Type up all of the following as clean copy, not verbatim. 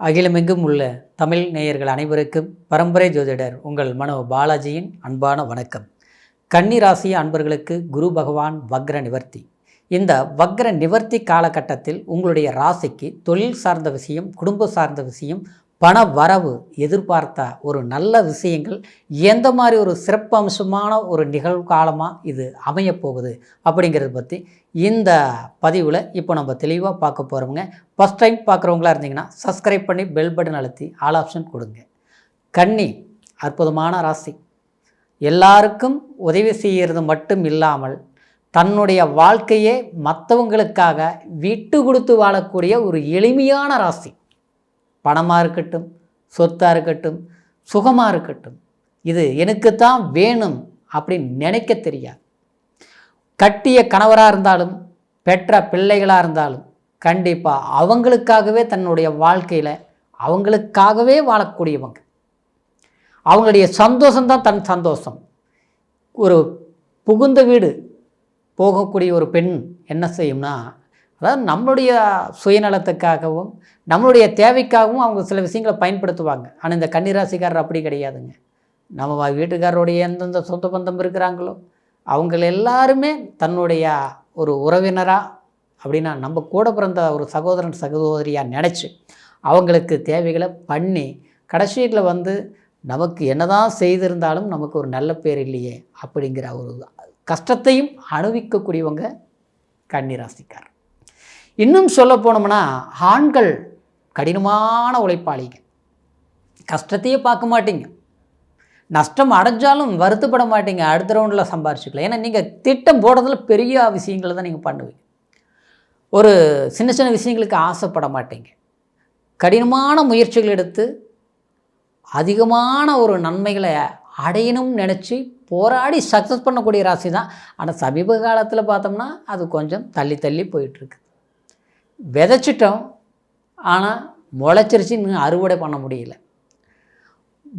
அகிலமெங்கும் உள்ள தமிழ் நேயர்கள் அனைவருக்கும் பரம்பரை ஜோதிடர் உங்கள் மனோ பாலாஜியின் அன்பான வணக்கம். கன்னி ராசி அன்பர்களுக்கு குரு பகவான் வக்ர நிவர்த்தி. இந்த வக்ர நிவர்த்தி காலகட்டத்தில் உங்களுடைய ராசிக்கு தொழில் சார்ந்த விஷயம், குடும்ப சார்ந்த விஷயம், பண வரவு, எதிர்பார்த்த ஒரு நல்ல விஷயங்கள் எந்த மாதிரி ஒரு சிறப்பம்சமான ஒரு நிகழ்வு காலமாக இது அமையப்போகுது அப்படிங்கிறத பற்றி இந்த பதிவில் இப்போ நம்ம தெளிவாக பார்க்க போகிறோங்க. ஃபஸ்ட் டைம் பார்க்குறவங்களா இருந்தீங்கன்னா சப்ஸ்கிரைப் பண்ணி பெல் பட்டன் அழுத்தி ஆல் ஆப்ஷன் கொடுங்க. கன்னி அற்புதமான ராசி. எல்லாருக்கும் உதவி செய்கிறது மட்டும் இல்லாமல் தன்னுடைய வாழ்க்கையே மற்றவங்களுக்காக விட்டு கொடுத்து வாழக்கூடிய ஒரு எளிமையான ராசி. பணமாக இருக்கட்டும், சொத்தாக இருக்கட்டும், சுகமாக இருக்கட்டும், இது எனக்குத்தான் வேணும் அப்படின்னு நினைக்க தெரியாது. கட்டிய கணவராக இருந்தாலும் பெற்ற பிள்ளைகளாக இருந்தாலும் கண்டிப்பாக அவங்களுக்காகவே தன்னுடைய வாழ்க்கையில் அவங்களுக்காகவே வாழக்கூடியவங்க. அவங்களுடைய சந்தோஷம்தான் தன் சந்தோஷம். ஒரு புகுந்த வீடு போகக்கூடிய ஒரு பெண் என்ன செய்யும்னா, அதாவது நம்மளுடைய சுயநலத்துக்காகவும் நம்மளுடைய தேவைக்காகவும் அவங்க சில விஷயங்களை பயன்படுத்துவாங்க. ஆனால் இந்த கன்னிராசிக்காரர் அப்படி கிடையாதுங்க. நம்ம வீட்டுக்காரருடைய எந்தெந்த சொந்த பந்தம் இருக்கிறாங்களோ அவங்க எல்லாருமே தன்னுடைய ஒரு உறவினராக அப்படின்னா நம்ம கூட பிறந்த ஒரு சகோதரன் சகோதரியாக நினச்சி அவங்களுக்கு தேவைகளை பண்ணி கடைசியில் நமக்கு என்னதான் செய்திருந்தாலும் நமக்கு ஒரு நல்ல பேர் இல்லையே அப்படிங்கிற ஒரு கஷ்டத்தையும் அனுபவிக்கக்கூடியவங்க கன்னிராசிக்காரர். இன்னும் சொல்ல போனோம்னா ஆண்கள் கடினமான உழைப்பாளிங்க. கஷ்டத்தையே பார்க்க மாட்டீங்க, நஷ்டம் அடைஞ்சாலும் வருத்தப்பட மாட்டீங்க, அடுத்த ரவுண்டில் சம்பாரிச்சுக்கலாம். ஏன்னா நீங்கள் திட்டம் போடுறதுல பெரிய விஷயங்களை தான் நீங்கள் பண்ணுவீங்க. ஒரு சின்ன சின்ன விஷயங்களுக்கு ஆசைப்பட மாட்டீங்க. கடினமான முயற்சிகள் எடுத்து அதிகமான ஒரு நன்மைகளை அடையணும்னு நினச்சி போராடி சக்ஸஸ் பண்ணக்கூடிய ராசி தான். ஆனால் சமீப காலத்தில் பார்த்தோம்னா அது கொஞ்சம் தள்ளி தள்ளி போயிட்டுருக்கு. விதைச்சிட்டோம், ஆனால் முளைச்சிருச்சு, இன்னும் அறுவடை பண்ண முடியல.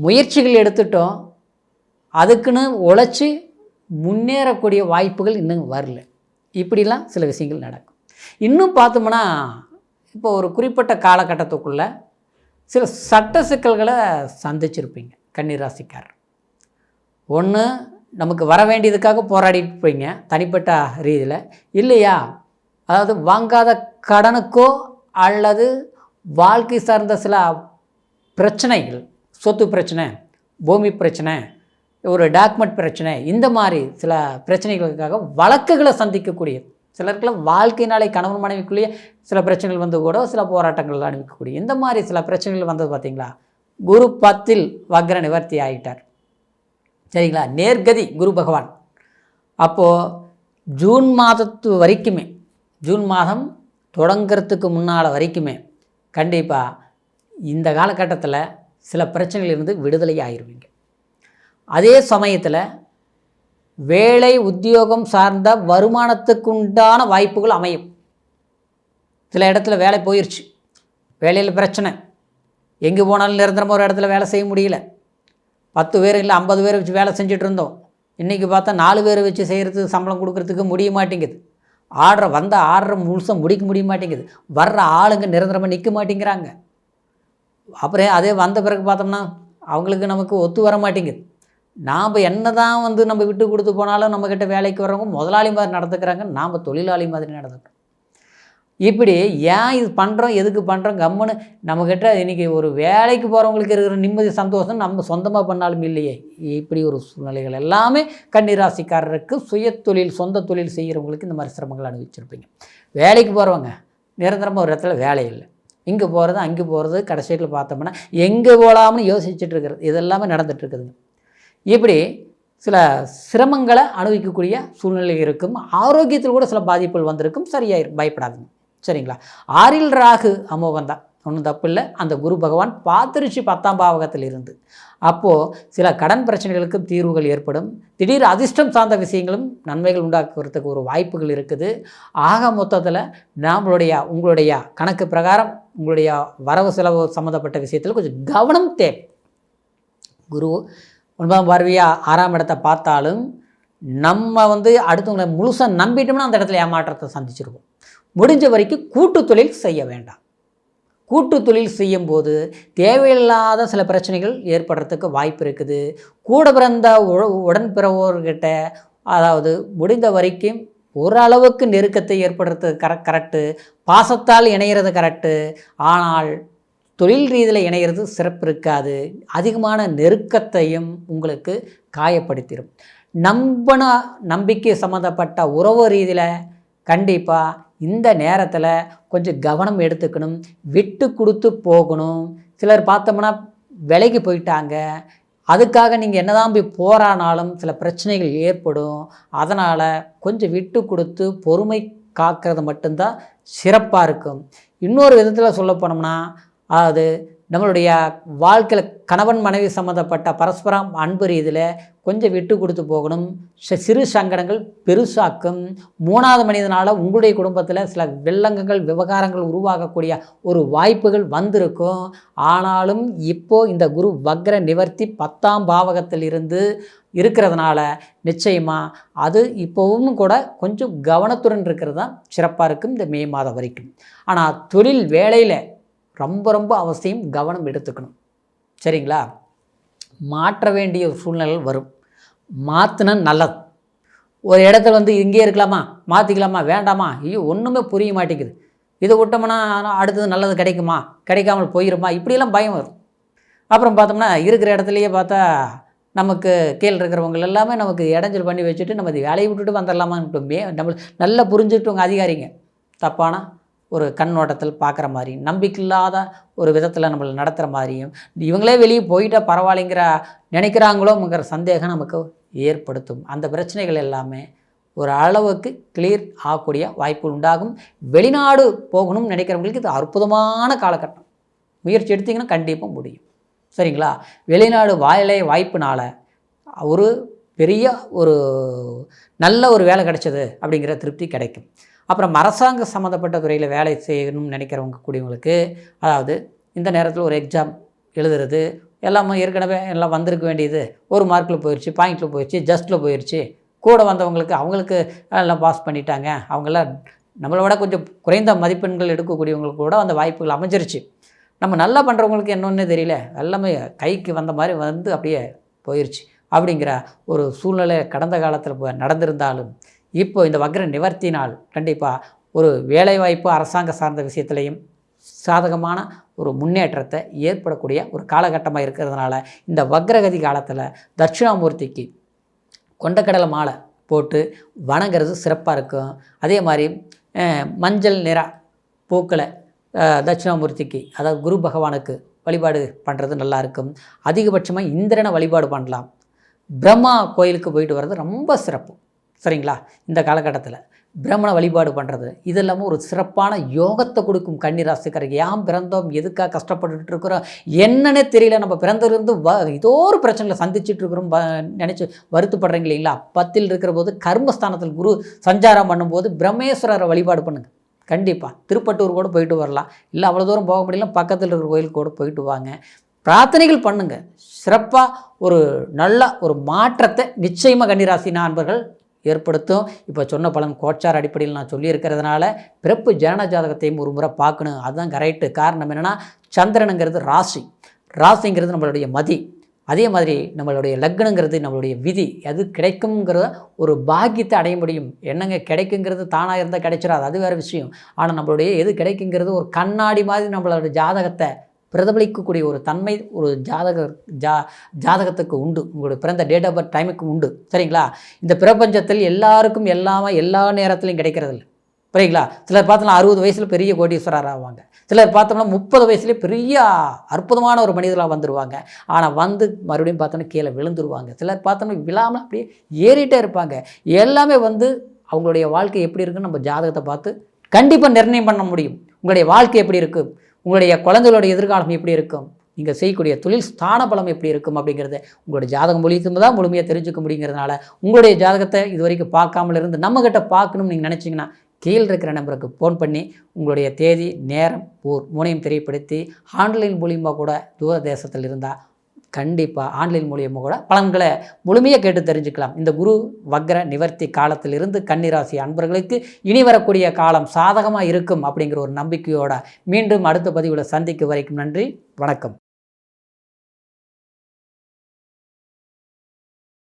முயற்சிகள் எடுத்துட்டோம், அதுக்குன்னு உழைச்சி முன்னேறக்கூடிய வாய்ப்புகள் இன்னும் வரல. இப்படிலாம் சில விஷயங்கள் நடக்கும். இன்னும் பார்த்தோம்னா இப்போ ஒரு குறிப்பிட்ட காலகட்டத்துக்குள்ளே சில சட்ட சிக்கல்களை சந்திச்சிருப்பீங்க கன்னிராசிக்காரர். ஒன்று நமக்கு வர வேண்டியதுக்காக போராடிட்டு இருப்பீங்க தனிப்பட்ட ரீதியில், இல்லையா அதாவது வாங்காத கடனுக்கோ அல்லது வாழ்க்கை சார்ந்த சில பிரச்சனைகள், சொத்து பிரச்சனை, பூமி பிரச்சனை, ஒரு டாக்குமெண்ட் பிரச்சனை, இந்த மாதிரி சில பிரச்சனைகளுக்காக வழக்குகளை சந்திக்கக்கூடிய சிலருக்குலாம் வாழ்க்கையினாலே கணவன் மனைவிக்குள்ளேயே சில பிரச்சனைகள் கூட சில போராட்டங்கள் அனுபவிக்கக்கூடிய இந்த மாதிரி சில பிரச்சனைகள் வந்தது பார்த்தீங்களா. குரு 10 வக்ர நிவர்த்தி ஆகிட்டார், சரிங்களா. நேர்கதி குரு பகவான். அப்போது ஜூன் மாதத்து வரைக்குமே, ஜூன் மாதம் தொடங்கிறதுக்கு முன்னால் வரைக்குமே கண்டிப்பாக இந்த காலகட்டத்தில் சில பிரச்சனைகளிலிருந்து விடுதலை ஆகிருவீங்க. அதே சமயத்தில் வேலை உத்தியோகம் சார்ந்த வருமானத்துக்கு உண்டான வாய்ப்புகள் அமையும். சில இடத்துல வேலை போயிடுச்சு, வேலையில் பிரச்சனை, எங்கே போனாலும் நிரந்தரமாக ஒரு இடத்துல வேலை செய்ய முடியல. 10 பேர் இல்லை 50 பேர் வச்சு வேலை செஞ்சுட்டு இருந்தோம், இன்றைக்கி பார்த்தா 4 பேர் வச்சு செய்கிறதுக்கு சம்பளம் கொடுக்கறதுக்கு முடிய மாட்டேங்குது. ஆர்டரை முழுசாக முடிக்க முடிய மாட்டேங்குது. வர்ற ஆளுங்க நிரந்தரமாக நிற்க மாட்டேங்கிறாங்க. அப்புறம் அதே வந்த பிறகு பார்த்தோம்னா அவங்களுக்கு நமக்கு ஒத்து வர மாட்டேங்குது. நாம் என்ன தான் நம்ம விட்டு கொடுத்து போனாலும் நம்மக்கிட்ட வேலைக்கு வர்றவங்க முதலாளி மாதிரி நடந்துக்கிறாங்க, நாம் தொழிலாளி மாதிரி நடந்துக்கிறோம். இப்படி ஏன் இது பண்ணுறோம், எதுக்கு பண்ணுறோம், கம்முன்னு நம்மக்கிட்ட இன்றைக்கி ஒரு வேலைக்கு போகிறவங்களுக்கு இருக்கிற நிம்மதி சந்தோஷம் நம்ம சொந்தமாக பண்ணாலும் இல்லையே. இப்படி ஒரு சூழ்நிலைகள் எல்லாமே கன்னிராசிக்காரருக்கு சுய தொழில், சொந்த தொழில் செய்கிறவங்களுக்கு இந்த மாதிரி சிரமங்கள் அனுபவிச்சிருப்பீங்க. வேலைக்கு போகிறவங்க நிரந்தரமாக ஒரு இடத்துல வேலை இல்லை, இங்கே போகிறது அங்கே போகிறது, கடைசியில் பார்த்தோம்னா எங்கே போகலாம்னு யோசிச்சுட்டு இருக்கிறது, இதெல்லாமே நடந்துகிட்ருக்குதுங்க. இப்படி சில சிரமங்களை அனுபவிக்கக்கூடிய சூழ்நிலை இருக்கும். ஆரோக்கியத்தில் கூட சில பாதிப்புகள் வந்திருக்கும். சரியாயிரும், பயப்படாதுங்க, சரிங்களா. 6 ராகு அமோகம் தான், ஒன்றும் தப்பு இல்லை. அந்த குரு பகவான் பார்த்துருச்சு 10ஆம் பாவகத்தில் இருந்து. அப்போது சில கடன் பிரச்சனைகளுக்கும் தீர்வுகள் ஏற்படும். திடீர் அதிர்ஷ்டம் சார்ந்த விஷயங்களும் நன்மைகள் உண்டாக்குறதுக்கு ஒரு வாய்ப்புகள் இருக்குது. ஆக மொத்தத்தில் உங்களுடைய கணக்கு பிரகாரம் உங்களுடைய வரவு செலவு சம்மந்தப்பட்ட விஷயத்தில் கொஞ்சம் கவனம் தேவை. குரு 9ஆம் பார்வையாக 6ஆம் இடத்தை பார்த்தாலும் நம்ம அடுத்தவங்களை முழுசாக நம்பிட்டோம்னா அந்த இடத்துல ஏமாற்றத்தை சந்திச்சிருவோம். முடிஞ்ச வரைக்கும் கூட்டு தொழில் செய்ய வேண்டாம். கூட்டு தொழில் செய்யும்போது தேவையில்லாத சில பிரச்சனைகள் ஏற்படுறதுக்கு வாய்ப்பு இருக்குது. கூட பிறந்த உடன்பிறவோர்கிட்ட அதாவது முடிந்த வரைக்கும் ஓரளவுக்கு நெருக்கத்தை ஏற்படுறது கரெக்டு. பாசத்தால் இணையிறது கரெக்டு. ஆனால் தொழில் ரீதியில் இணையிறது சிறப்பு இருக்காது. அதிகமான நெருக்கத்தையும் உங்களுக்கு காயப்படுத்திடும். நம்பிக்கை சம்மந்தப்பட்ட உறவு ரீதியில் கண்டிப்பாக இந்த நேரத்தில் கொஞ்சம் கவனம் எடுத்துக்கணும். விட்டு கொடுத்து போகணும். சிலர் பார்த்தோம்னா விலைக்கு போயிட்டாங்க. அதுக்காக நீங்கள் என்னதான் போய் போராடினாலும் சில பிரச்சனைகள் ஏற்படும். அதனால் கொஞ்சம் விட்டு கொடுத்து பொறுமை காக்கிறது மட்டும்தான் சிறப்பாக இருக்கும். இன்னொரு விதத்தில் சொல்ல போனோம்னா அதாவது நம்மளுடைய வாழ்க்கையில் கணவன் மனைவி சம்மந்தப்பட்ட பரஸ்பரம் அன்பு ரீதியில் கொஞ்சம் விட்டு கொடுத்து போகணும். சிறு சங்கடங்கள் பெருசாக்கும். மூணாவது மனிதனால் உங்களுடைய குடும்பத்தில் சில வில்லங்கங்கள் விவகாரங்கள் உருவாகக்கூடிய ஒரு வாய்ப்புகள் வந்திருக்கும். ஆனாலும் இப்போது இந்த குரு வக்ர நிவர்த்தி 10ஆம் பாவகத்தில் இருந்து இருக்கிறதுனால நிச்சயமாக அது இப்போவும் கூட கொஞ்சம் கவனத்துடன் இருக்கிறது தான் சிறப்பாக இருக்கும் இந்த மே மாதம் வரைக்கும். ஆனால் தொழில் வேலையில் ரொம்ப ரொம்ப அவசியம் கவனம் எடுத்துக்கணும். சரிங்களா? மாற்ற வேண்டிய ஒரு சூழ்நிலை வரும். மாற்றினா நல்லது. ஒரு இடத்துல இங்கே இருக்கலாமா, மாற்றிக்கலாமா, வேண்டாமா, ஐயோ ஒன்றுமே புரிய மாட்டேங்குது, இதை விட்டோம்னா அடுத்தது நல்லது கிடைக்குமா, கிடைக்காமல் போயிருமா, இப்படியெல்லாம் பயம் வரும். அப்புறம் பார்த்தோம்னா இருக்கிற இடத்துலையே பார்த்தா நமக்கு கீழே இருக்கிறவங்க எல்லாமே நமக்கு இடைஞ்சல் பண்ணி வச்சுட்டு நம்ம வேலையை விட்டுட்டு வந்துடலாமான்ட்டுமே நம்ம நல்லா புரிஞ்சுட்டு அதிகாரிங்க தப்பான ஒரு கண்ணோட்டத்தில் பார்க்குற மாதிரி, நம்பிக்கையில்லாத ஒரு விதத்தில் நம்மளை நடத்துகிற மாதிரியும், இவங்களே வெளியே போயிட்டால் பரவாயில்லைங்கிற நினைக்கிறாங்களோங்கிற சந்தேகம் நமக்கு ஏற்படுத்தும். அந்த பிரச்சனைகள் எல்லாமே ஒரு அளவுக்கு கிளியர் ஆகக்கூடிய வாய்ப்பு உண்டாகும். வெளிநாடு போகணும்னு நினைக்கிறவங்களுக்கு இது அற்புதமான காலகட்டம். முயற்சி எடுத்திங்கன்னா கண்டிப்பாக முடியும். சரிங்களா? வெளிநாடு வாய்ப்புனால் ஒரு பெரிய ஒரு நல்ல ஒரு வேலை கிடைச்சது அப்படிங்கிற திருப்தி கிடைக்கும். அப்புறம் அரசாங்க சம்மந்தப்பட்ட துறையில் வேலை செய்யணும்னு நினைக்கிறவங்க கூடியவங்களுக்கு அதாவது இந்த நேரத்தில் ஒரு எக்ஸாம் எழுதுறது எல்லாமே ஏற்கனவே எல்லாம் வந்திருக்க வேண்டியது ஒரு மார்க்கில் போயிடுச்சு, பாயிண்டில் போயிடுச்சு, ஜஸ்ட்டில் போயிடுச்சு. கூட வந்தவங்களுக்கு அவங்களுக்கு எல்லாம் பாஸ் பண்ணிட்டாங்க. அவங்களாம் நம்மளை விட கொஞ்சம் குறைந்த மதிப்பெண்கள் எடுக்கக்கூடியவங்களுக்கு கூட அந்த வாய்ப்புகள் அமைஞ்சிருச்சு. நம்ம நல்லா பண்ணுறவங்களுக்கு என்னொன்னே தெரியல, எல்லாமே கைக்கு வந்த மாதிரி அப்படியே போயிடுச்சு அப்படிங்கிற ஒரு சூழ்நிலை கடந்த காலத்தில் நடந்திருந்தாலும் இப்போ இந்த வக்ர நிவர்த்தினால் கண்டிப்பாக ஒரு வேலைவாய்ப்பு அரசாங்க சார்ந்த விஷயத்துலையும் சாதகமான ஒரு முன்னேற்றத்தை ஏற்படக்கூடிய ஒரு காலகட்டமாக இருக்கிறதுனால இந்த வக்ரகதி காலத்தில் தட்சிணாமூர்த்திக்கு கொண்டக்கடலை மாலை போட்டு வணங்குறது சிறப்பாக இருக்கும். அதே மாதிரி மஞ்சள் நிற பூக்களை தட்சிணாமூர்த்திக்கு அதாவது குரு பகவானுக்கு வழிபாடு பண்ணுறது நல்லாயிருக்கும். அதிகபட்சமாக இந்திரனை வழிபாடு பண்ணலாம். பிரம்மா கோயிலுக்கு போயிட்டு வர்றது ரொம்ப சிறப்பு. சரிங்களா? இந்த காலகட்டத்தில் பிரம்மனை வழிபாடு பண்ணுறது இது இல்லாமல் ஒரு சிறப்பான யோகத்தை கொடுக்கும். கன்னிராசிக்காரருக்கு ஏன் பிறந்தோம், எதுக்காக கஷ்டப்பட்டுட்டு இருக்கிறோம், என்னன்னே தெரியல, நம்ம பிறந்திலிருந்து ஏதோ ஒரு பிரச்சனையில் சந்திச்சுட்டு இருக்கிறோம் நினச்சி வருத்தப்படுறீங்க இல்லைங்களா? 10ல் இருக்கிற போது கர்மஸ்தானத்தில் குரு சஞ்சாரம் பண்ணும்போது பிரம்மேஸ்வரரை வழிபாடு பண்ணுங்கள். கண்டிப்பாக திருப்பட்டூர் கூட போயிட்டு வரலாம். இல்லை அவ்வளோ தூரம் போக முடியல, பக்கத்தில் இருக்கிற கோயிலுக்கு கூட போயிட்டு வாங்க. பிரார்த்தனைகள் பண்ணுங்கள். சிறப்பாக ஒரு நல்ல ஒரு மாற்றத்தை நிச்சயமாக கன்னிராசி நண்பர்கள் ஏற்படுத்தும். இப்போ சொன்ன பலன் கோச்சார் அடிப்படையில் நான் சொல்லியிருக்கிறதுனால பிறப்பு ஜனன ஜாதகத்தையும் ஒரு முறை பார்க்கணும். அதுதான் கரெக்டு. காரணம் என்னென்னா சந்திரனுங்கிறது ராசிங்கிறது நம்மளுடைய மதி. அதே மாதிரி நம்மளுடைய லக்னங்கிறது நம்மளுடைய விதி. அது கிடைக்குங்கிற ஒரு பாக்கியத்தை அடைய முடியும். என்னங்க கிடைக்குங்கிறது தானாக இருந்தால் கிடைச்சிடாது, அது வேறு விஷயம். ஆனால் நம்மளுடைய எது கிடைக்குங்கிறது ஒரு கண்ணாடி மாதிரி நம்மளோட ஜாதகத்தை பிரதிபலிக்கக்கூடிய ஒரு தன்மை ஒரு ஜாதகத்துக்கு உண்டு. உங்களுடைய பிறந்த டேட் ஆஃப் பர்த் டைமுக்கு உண்டு. சரிங்களா? இந்த பிரபஞ்சத்தில் எல்லாருக்கும் எல்லா நேரத்துலையும் கிடைக்கிறதில்ல. சரிங்களா? சிலர் பார்த்தோம்னா 60 வயசில் பெரிய கோடீஸ்வரர் ஆவாங்க. சிலர் பார்த்தோம்னா 30 வயசுலேயே பெரிய அற்புதமான ஒரு மனிதர்களாக வந்துடுவாங்க. ஆனால் மறுபடியும் பார்த்தோம்னா கீழே விழுந்துருவாங்க. சிலர் பார்த்தோம்னா விழாமல் அப்படியே ஏறிட்டே இருப்பாங்க. எல்லாமே அவங்களுடைய வாழ்க்கை எப்படி இருக்குன்னு நம்ம ஜாதகத்தை பார்த்து கண்டிப்பாக நிர்ணயம் பண்ண முடியும். உங்களுடைய வாழ்க்கை எப்படி இருக்குது, உங்களுடைய குழந்தைகளோட எதிர்காலம் எப்படி இருக்கும், நீங்கள் செய்யக்கூடிய தொழில் ஸ்தான பலம் எப்படி இருக்கும் அப்படிங்கிறத உங்களுடைய ஜாதகம் மூலியமாக தான் முழுமையாக தெரிஞ்சுக்க முடியுங்கிறதுனால உங்களுடைய ஜாதகத்தை இது வரைக்கும் பார்க்காமல் இருந்து நம்மக்கிட்ட பார்க்கணும்னு நீங்கள் நினச்சிங்கன்னா கீழே இருக்கிற நம்பருக்கு ஃபோன் பண்ணி உங்களுடைய தேதி நேரம் ஊர் மூணையும் தெரியப்படுத்தி ஆன்லைன் மூலியமாக கூட தூர தேசத்தில் இருந்தால் கண்டிப்பாக ஆன்லைன் மூலியமாக கூட பலன்களை முழுமையாக கேட்டு தெரிஞ்சுக்கலாம். இந்த குரு வக்ர நிவர்த்தி காலத்திலிருந்து கன்னிராசி அன்பர்களுக்கு இனி வரக்கூடிய காலம் சாதகமாக இருக்கும் அப்படிங்கிற ஒரு நம்பிக்கையோட மீண்டும் அடுத்த பதிவில் சந்திக்கும் வரைக்கும் நன்றி, வணக்கம்.